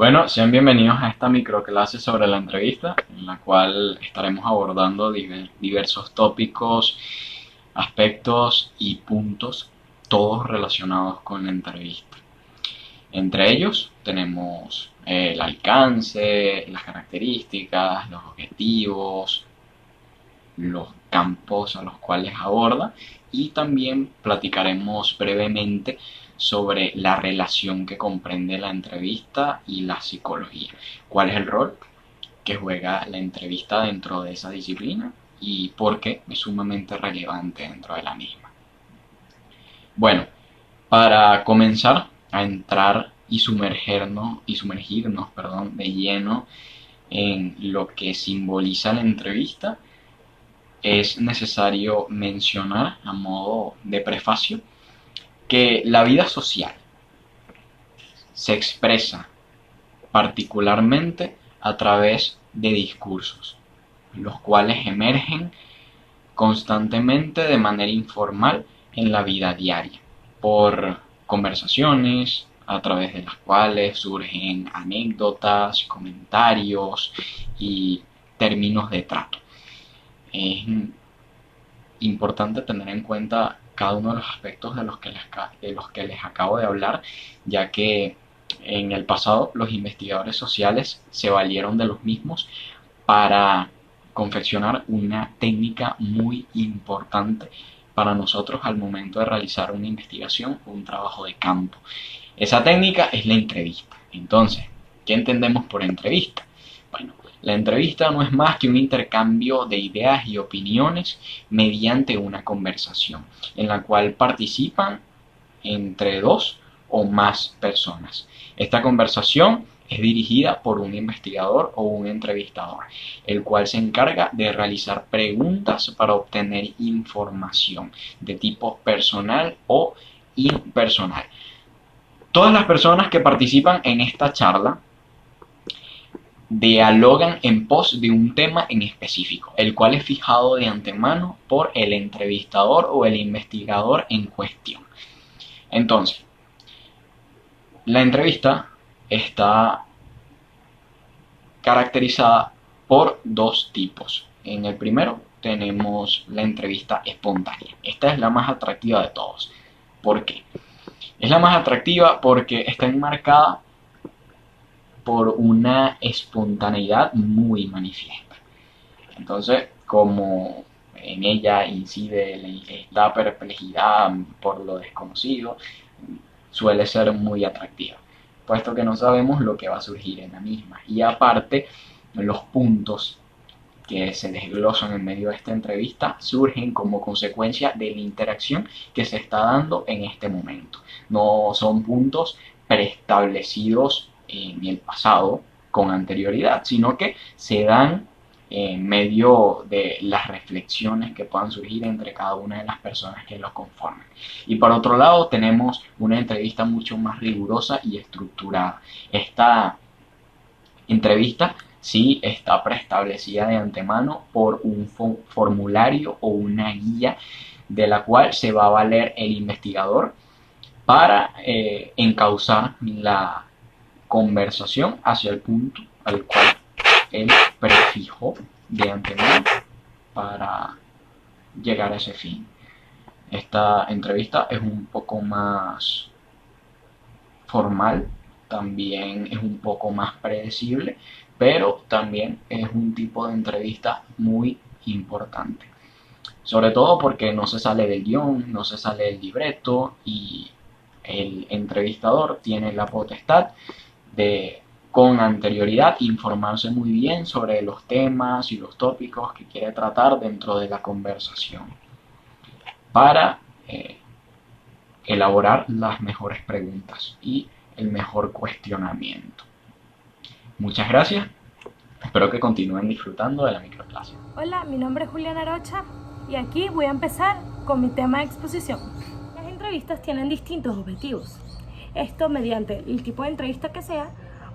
Bueno, sean bienvenidos a esta microclase sobre la entrevista, en la cual estaremos abordando diversos tópicos, aspectos y puntos, todos relacionados con la entrevista. Entre ellos tenemos el alcance, las características, los objetivos, los campos a los cuales aborda y también platicaremos brevemente sobre la relación que comprende la entrevista y la psicología. ¿Cuál es el rol que juega la entrevista dentro de esa disciplina y por qué es sumamente relevante dentro de la misma? Bueno, para comenzar a entrar y sumergirnos de lleno en lo que simboliza la entrevista, es necesario mencionar a modo de prefacio que la vida social se expresa particularmente a través de discursos, los cuales emergen constantemente de manera informal en la vida diaria, por conversaciones a través de las cuales surgen anécdotas, comentarios y términos de trato. Es importante tener en cuenta cada uno de los aspectos de los que les acabo de hablar, ya que en el pasado los investigadores sociales se valieron de los mismos para confeccionar una técnica muy importante para nosotros al momento de realizar una investigación o un trabajo de campo. Esa técnica es la entrevista. Entonces, ¿qué entendemos por entrevista? Bueno, la entrevista no es más que un intercambio de ideas y opiniones mediante una conversación en la cual participan entre dos o más personas. Esta conversación es dirigida por un investigador o un entrevistador, el cual se encarga de realizar preguntas para obtener información de tipo personal o impersonal. Todas las personas que participan en esta charla dialogan en pos de un tema en específico, el cual es fijado de antemano por el entrevistador o el investigador en cuestión. Entonces, la entrevista está caracterizada por dos tipos. En el primero tenemos la entrevista espontánea. Esta es la más atractiva de todos. ¿Por qué? Es la más atractiva porque está enmarcada por una espontaneidad muy manifiesta. Entonces, como en ella incide esta perplejidad por lo desconocido, suele ser muy atractiva, puesto que no sabemos lo que va a surgir en la misma. Y aparte, los puntos que se desglosan en medio de esta entrevista surgen como consecuencia de la interacción que se está dando en este momento. No son puntos preestablecidos en el pasado con anterioridad, sino que se dan en medio de las reflexiones que puedan surgir entre cada una de las personas que los conforman. Y por otro lado tenemos una entrevista mucho más rigurosa y estructurada. Esta entrevista sí está preestablecida de antemano por un formulario o una guía de la cual se va a valer el investigador para encauzar la conversación hacia el punto al cual él prefijó de antemano para llegar a ese fin. Esta entrevista es un poco más formal, también es un poco más predecible, pero también es un tipo de entrevista muy importante. Sobre todo porque no se sale del guión, no se sale del libreto y el entrevistador tiene la potestad de con anterioridad informarse muy bien sobre los temas y los tópicos que quiere tratar dentro de la conversación para elaborar las mejores preguntas y el mejor cuestionamiento. Muchas gracias, espero que continúen disfrutando de la microclase. Hola, mi nombre es Juliana Arocha y aquí voy a empezar con mi tema de exposición. Las entrevistas tienen distintos objetivos. Esto mediante el tipo de entrevista que sea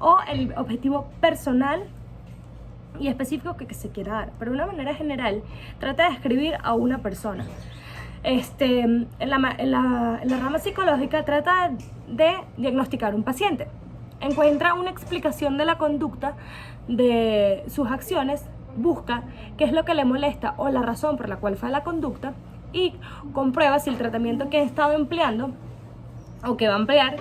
o el objetivo personal y específico que se quiera dar. Pero de una manera general, trata de describir a una persona. En la rama psicológica trata de diagnosticar un paciente. encuentra una explicación de la conducta de sus acciones, busca qué es lo que le molesta o la razón por la cual fue la conducta y comprueba si el tratamiento que ha estado empleando o que va a emplear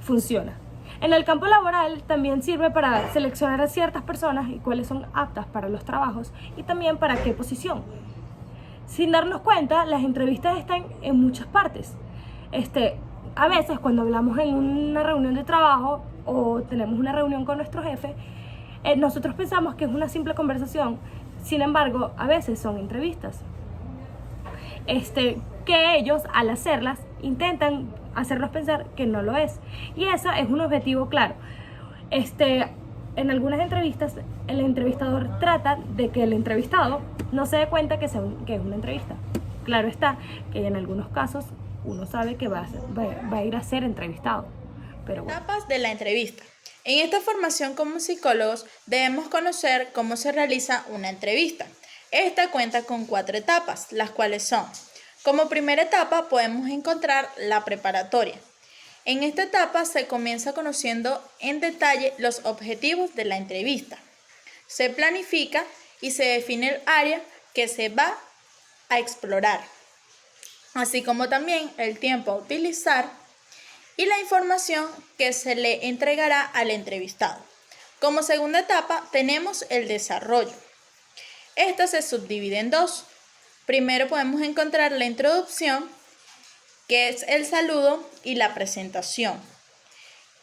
funciona. En el campo laboral también sirve para seleccionar a ciertas personas y cuáles son aptas para los trabajos y también para qué posición. Sin darnos cuenta, las entrevistas están en muchas partes. A veces cuando hablamos en una reunión de trabajo o tenemos una reunión con nuestro jefe, nosotros pensamos que es una simple conversación. Sin embargo, a veces son entrevistas. Que ellos, al hacerlas, intentan hacernos pensar que no lo es. Y eso es un objetivo claro. En algunas entrevistas, el entrevistador trata de que el entrevistado no se dé cuenta que es una entrevista. Claro está que en algunos casos uno sabe que va a ir a ser entrevistado. Pero bueno. Etapas de la entrevista. En esta formación como psicólogos debemos conocer cómo se realiza una entrevista. Esta cuenta con 4 etapas, las cuales son: como primera etapa podemos encontrar la preparatoria. En esta etapa se comienza conociendo en detalle los objetivos de la entrevista. Se planifica y se define el área que se va a explorar, así como también el tiempo a utilizar y la información que se le entregará al entrevistado. Como segunda etapa tenemos el desarrollo. Esta se subdivide en 2. Primero podemos encontrar la introducción, que es el saludo y la presentación.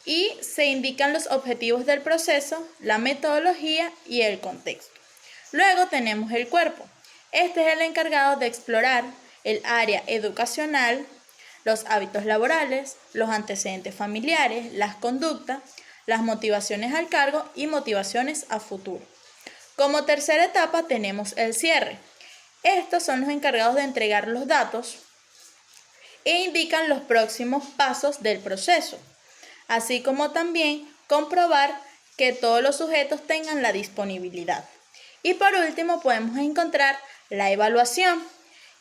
Y se indican los objetivos del proceso, la metodología y el contexto. Luego tenemos el cuerpo. Este es el encargado de explorar el área educacional, los hábitos laborales, los antecedentes familiares, las conductas, las motivaciones al cargo y motivaciones a futuro. Como tercera etapa tenemos el cierre. Estos son los encargados de entregar los datos e indican los próximos pasos del proceso, así como también comprobar que todos los sujetos tengan la disponibilidad. Y por último podemos encontrar la evaluación,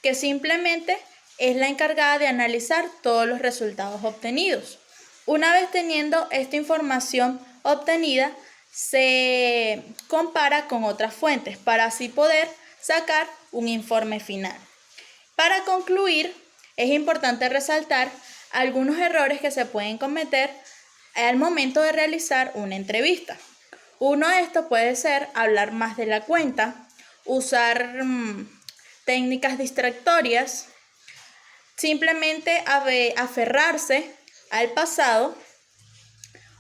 que simplemente es la encargada de analizar todos los resultados obtenidos. Una vez teniendo esta información obtenida, se compara con otras fuentes para así poder sacar un informe final. Para concluir, es importante resaltar algunos errores que se pueden cometer al momento de realizar una entrevista. Uno de estos puede ser hablar más de la cuenta, usar técnicas distractorias, simplemente aferrarse al pasado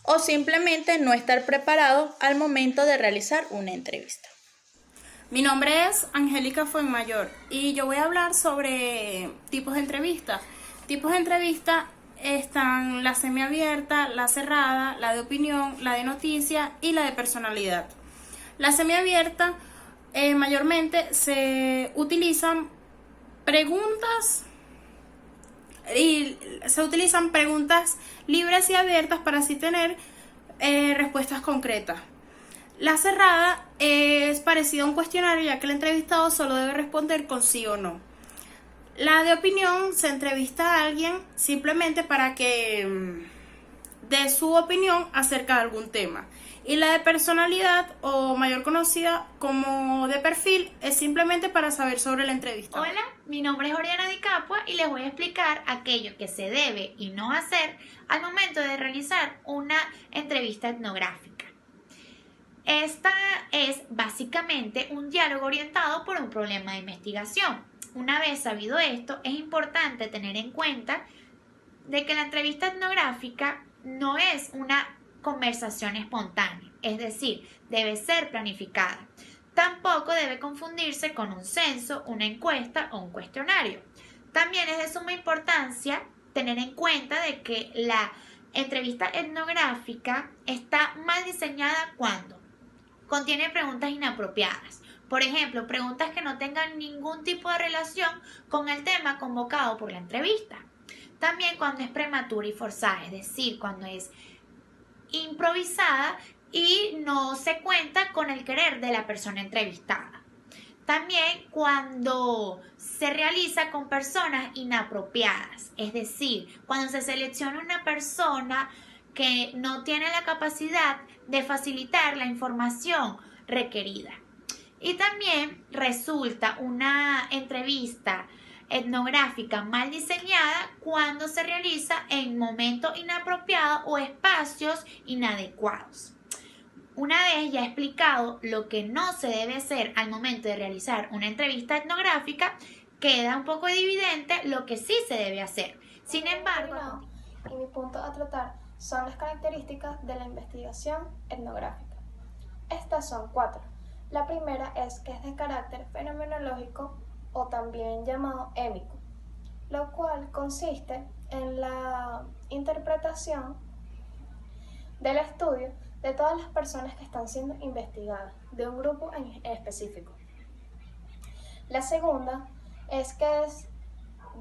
o simplemente no estar preparado al momento de realizar una entrevista. Mi nombre es Angélica Fuenmayor y yo voy a hablar sobre tipos de entrevistas. Tipos de entrevista están la semiabierta, la cerrada, la de opinión, la de noticia y la de personalidad. La semiabierta mayormente se utilizan preguntas libres y abiertas para así tener respuestas concretas. La cerrada es parecida a un cuestionario, ya que el entrevistado solo debe responder con sí o no. La de opinión se entrevista a alguien simplemente para que dé su opinión acerca de algún tema. Y la de personalidad, o mayor conocida como de perfil, es simplemente para saber sobre el entrevistado. Hola, mi nombre es Oriana Di Capua y les voy a explicar aquello que se debe y no hacer al momento de realizar una entrevista etnográfica. Esta es básicamente un diálogo orientado por un problema de investigación. Una vez sabido esto, es importante tener en cuenta de que la entrevista etnográfica no es una conversación espontánea, es decir, debe ser planificada. Tampoco debe confundirse con un censo, una encuesta o un cuestionario. También es de suma importancia tener en cuenta de que la entrevista etnográfica está mal diseñada cuando contiene preguntas inapropiadas. Por ejemplo, preguntas que no tengan ningún tipo de relación con el tema convocado por la entrevista. También cuando es prematura y forzada, es decir, cuando es improvisada y no se cuenta con el querer de la persona entrevistada. También cuando se realiza con personas inapropiadas, es decir, cuando se selecciona una persona que no tiene la capacidad de facilitar la información requerida. Y también resulta una entrevista etnográfica mal diseñada cuando se realiza en momentos inapropiados o espacios inadecuados. Una vez ya explicado lo que no se debe hacer al momento de realizar una entrevista etnográfica, queda un poco evidente lo que sí se debe hacer. Sin embargo, y mi punto a tratar son las características de la investigación etnográfica. Estas son 4. La primera es que es de carácter fenomenológico o también llamado émico, lo cual consiste en la interpretación del estudio de todas las personas que están siendo investigadas, de un grupo en específico. La segunda es que es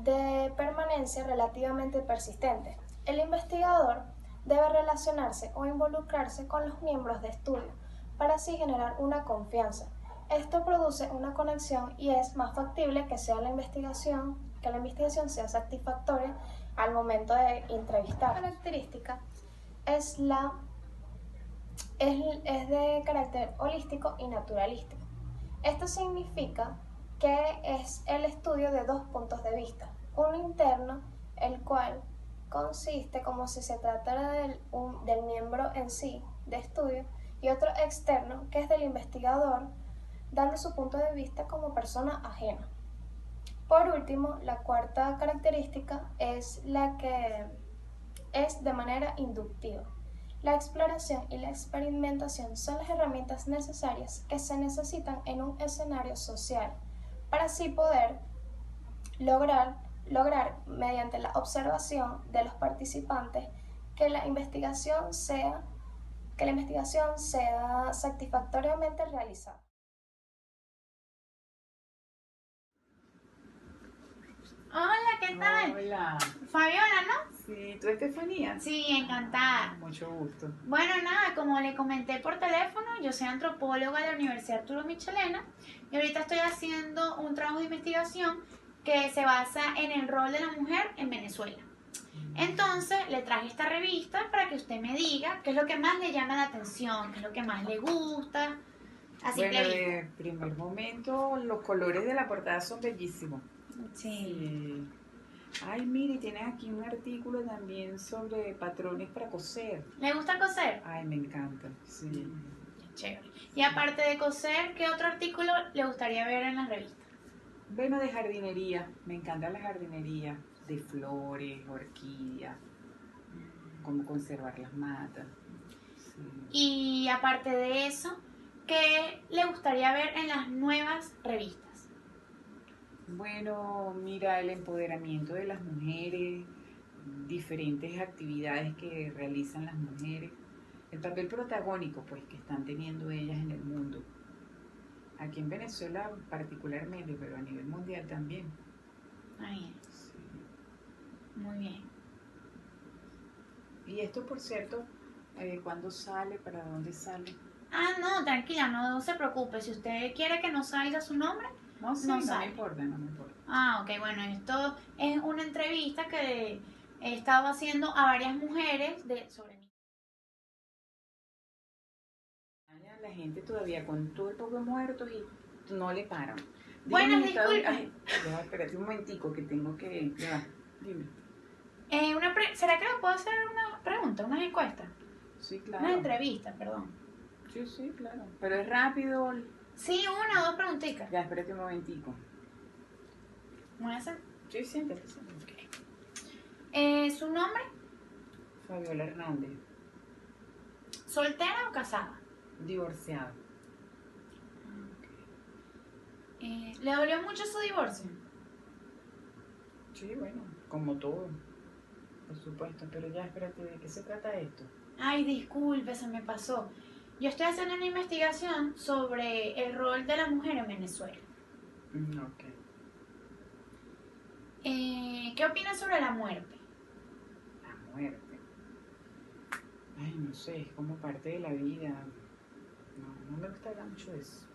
de permanencia relativamente persistente. El investigador debe relacionarse o involucrarse con los miembros de estudio para así generar una confianza. Esto produce una conexión y es más factible que la investigación sea satisfactoria al momento de entrevistar. La característica es de carácter holístico y naturalístico. Esto significa que es el estudio de 2 puntos de vista. Uno interno, el cual consiste como si se tratara del miembro en sí de estudio, y otro externo, que es del investigador, dando su punto de vista como persona ajena. Por último, la cuarta característica es la que es de manera inductiva. La exploración y la experimentación son las herramientas necesarias que se necesitan en un escenario social para así poder lograr mediante la observación de los participantes que la investigación sea satisfactoriamente realizada. hola, ¿qué tal? Hola. Fabiola, ¿no? Sí, ¿tú Estefanía? Sí, encantada. Mucho gusto. Bueno, nada, como le comenté por teléfono, yo soy antropóloga de la Universidad Arturo Michelena y ahorita estoy haciendo un trabajo de investigación que se basa en el rol de la mujer en Venezuela. Entonces, le traje esta revista para que usted me diga qué es lo que más le llama la atención, qué es lo que más le gusta. Así Bueno, que de primer momento, los colores de la portada son bellísimos. sí. Ay, mire, tienes aquí un artículo también sobre patrones para coser. ¿Le gusta coser? Ay, me encanta, sí. Chévere. Y aparte de coser, ¿qué otro artículo le gustaría ver en la revista? Bueno, de jardinería, me encanta la jardinería, de flores, orquídeas, cómo conservar las matas. Sí. Y aparte de eso, ¿qué le gustaría ver en las nuevas revistas? Bueno, mira, el empoderamiento de las mujeres, diferentes actividades que realizan las mujeres, el papel protagónico pues que están teniendo ellas en el mundo. Aquí en Venezuela particularmente, pero a nivel mundial también. Ahí, Sí. muy bien. Y esto, por cierto, ¿cuándo sale? ¿Para dónde sale? Ah, no, tranquila, no se preocupe. Si usted quiere que no salga su nombre, No, sí, no no sale. me importa, no me importa. Ah, ok, bueno, esto es una entrevista que he estado haciendo a varias mujeres sobre mí. La gente todavía con todo el poco de muertos y no le paran. Bueno, Dígame, disculpe. Ay, ya, espérate un momentico que tengo que... Ya va, dime. ¿Será que me puedo hacer una pregunta, unas encuestas? Sí, claro. Una entrevista, perdón. Sí, sí, claro. Pero es rápido. Sí, una o dos preguntitas. Ya, espérate un momentico. Voy a hacer. Sí, siéntate, siéntate. ¿Su nombre? Fabiola Hernández, ¿Soltera o casada? divorciada. ¿Le dolió mucho su divorcio? Sí, bueno, como todo, por supuesto. Pero ya, espérate, ¿de qué se trata esto? Ay, disculpe, se me pasó. Yo estoy haciendo una investigación sobre el rol de la mujer en Venezuela. Ok. ¿Qué opina sobre la muerte? La muerte. Ay, no sé, es como parte de la vida. No me gusta hablar mucho de eso.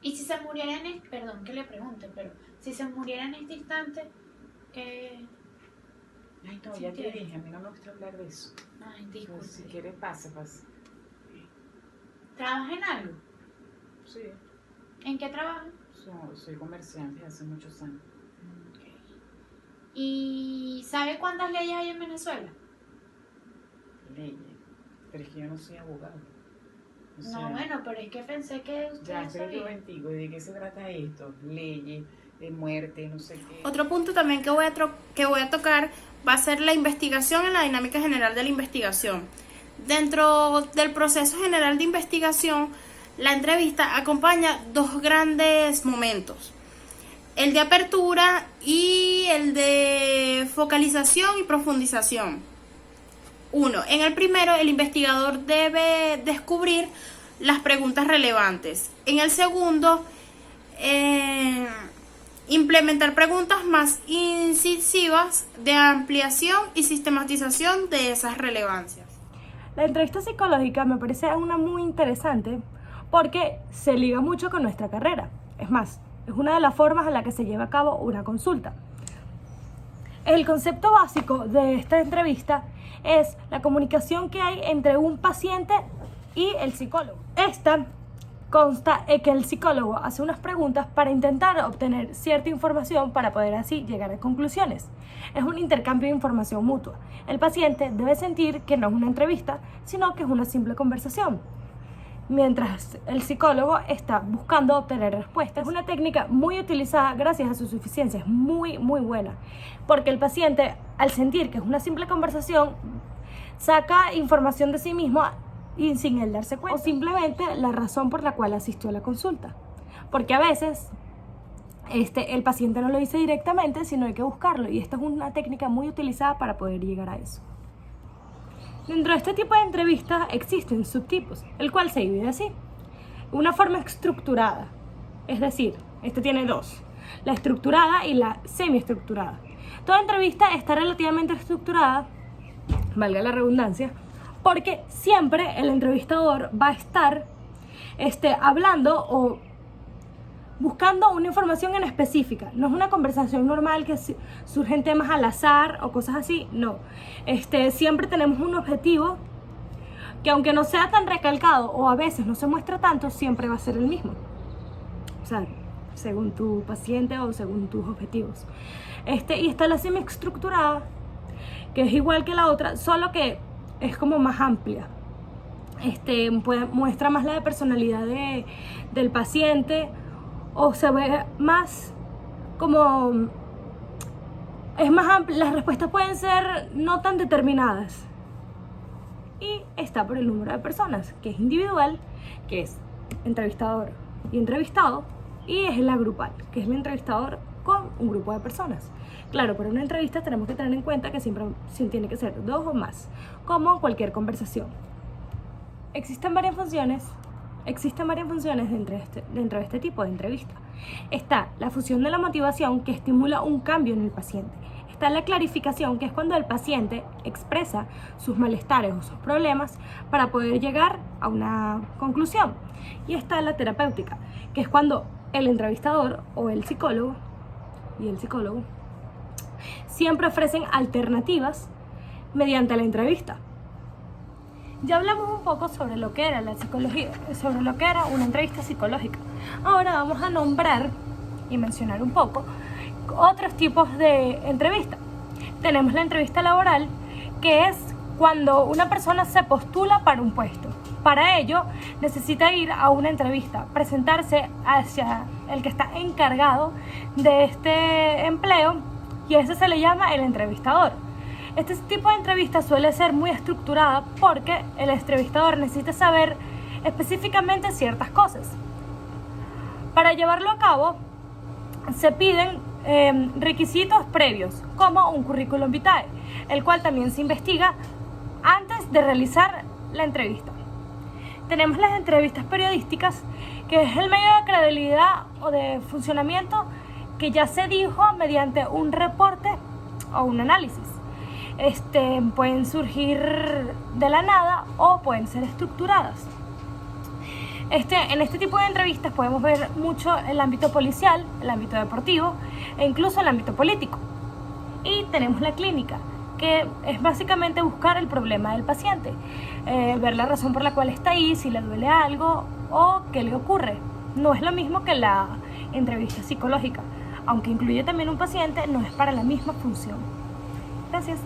Y si se muriera perdón que le pregunte, pero si se muriera en este instante, ¿qué Ay, no, ¿Sí ya te quieres? dije, a mí no me gusta hablar de eso. Ay, Pues, disculpe. si quieres, pasa. ¿Trabaja en algo? Sí, ¿En qué trabaja? soy comerciante hace muchos años. ¿Y sabe cuántas leyes hay en Venezuela? Leyes. Pero es que yo no soy abogado. O sea, No, bueno, pero es que pensé que usted ya, pero yo sabía. bendigo, ¿de qué se trata esto? Leyes, de muerte, no sé qué. Otro punto también que voy a tocar va a ser la investigación en la dinámica general de la investigación. Dentro del proceso general de investigación, la entrevista acompaña dos grandes momentos: el de apertura y el de focalización y profundización. Uno, en el primero, el investigador debe descubrir las preguntas relevantes. En el segundo, implementar preguntas más incisivas de ampliación y sistematización de esas relevancias. La entrevista psicológica me parece una muy interesante porque se liga mucho con nuestra carrera. Es más, es una de las formas en la que se lleva a cabo una consulta. El concepto básico de esta entrevista es la comunicación que hay entre un paciente y el psicólogo. Esta consta en que el psicólogo hace unas preguntas para intentar obtener cierta información para poder así llegar a conclusiones. Es un intercambio de información mutua. El paciente debe sentir que no es una entrevista, sino que es una simple conversación, mientras el psicólogo está buscando obtener respuestas. Es una técnica muy utilizada gracias a su suficiencia, es muy buena, porque el paciente, al sentir que es una simple conversación, saca información de sí mismo y sin él darse cuenta, o simplemente la razón por la cual asistió a la consulta, porque a veces el paciente no lo dice directamente, sino hay que buscarlo, y esta es una técnica muy utilizada para poder llegar a eso. Dentro de este tipo de entrevistas existen subtipos, el cual se divide así: una forma estructurada, es decir, tiene dos: la estructurada y la semiestructurada. Toda entrevista está relativamente estructurada, valga la redundancia, porque siempre el entrevistador va a estar hablando o buscando una información en específica. No es una conversación normal que surgen temas al azar o cosas así, no. Siempre tenemos un objetivo que, aunque no sea tan recalcado o a veces no se muestra tanto, siempre va a ser el mismo. O sea, según tu paciente o según tus objetivos. Y está la semiestructurada, que es igual que la otra, solo que es como más amplia. Muestra más la personalidad del paciente, o se ve más como, es más amplia, las respuestas pueden ser no tan determinadas. Y está por el número de personas, que es individual, que es entrevistador y entrevistado, y es la grupal, que es el entrevistador con un grupo de personas. Claro, para una entrevista tenemos que tener en cuenta que siempre tiene que ser dos o más, como en cualquier conversación. Existen varias funciones dentro de este tipo de entrevista. Está la función de la motivación, que estimula un cambio en el paciente. Está la clarificación, que es cuando el paciente expresa sus malestares o sus problemas para poder llegar a una conclusión. Y está la terapéutica, que es cuando el entrevistador o el psicólogo siempre ofrecen alternativas mediante la entrevista. Ya hablamos un poco sobre lo que era la psicología, sobre lo que era una entrevista psicológica. Ahora vamos a nombrar y mencionar un poco otros tipos de entrevista. Tenemos la entrevista laboral, que es cuando una persona se postula para un puesto. Para ello necesita ir a una entrevista, presentarse hacia el que está encargado de este empleo, y a ese se le llama el entrevistador. Este tipo de entrevista suele ser muy estructurada porque el entrevistador necesita saber específicamente ciertas cosas. Para llevarlo a cabo se piden requisitos previos, como un currículum vitae, el cual también se investiga antes de realizar la entrevista. Tenemos las entrevistas periodísticas, que es el medio de credibilidad o de funcionamiento que ya se dijo mediante un reporte o un análisis. Pueden surgir de la nada o pueden ser estructuradas. En este tipo de entrevistas podemos ver mucho el ámbito policial, el ámbito deportivo e incluso el ámbito político. Y tenemos la clínica, que es básicamente buscar el problema del paciente, ver la razón por la cual está ahí, si le duele algo o qué le ocurre. No es lo mismo que la entrevista psicológica, aunque incluye también un paciente, no es para la misma función. Gracias.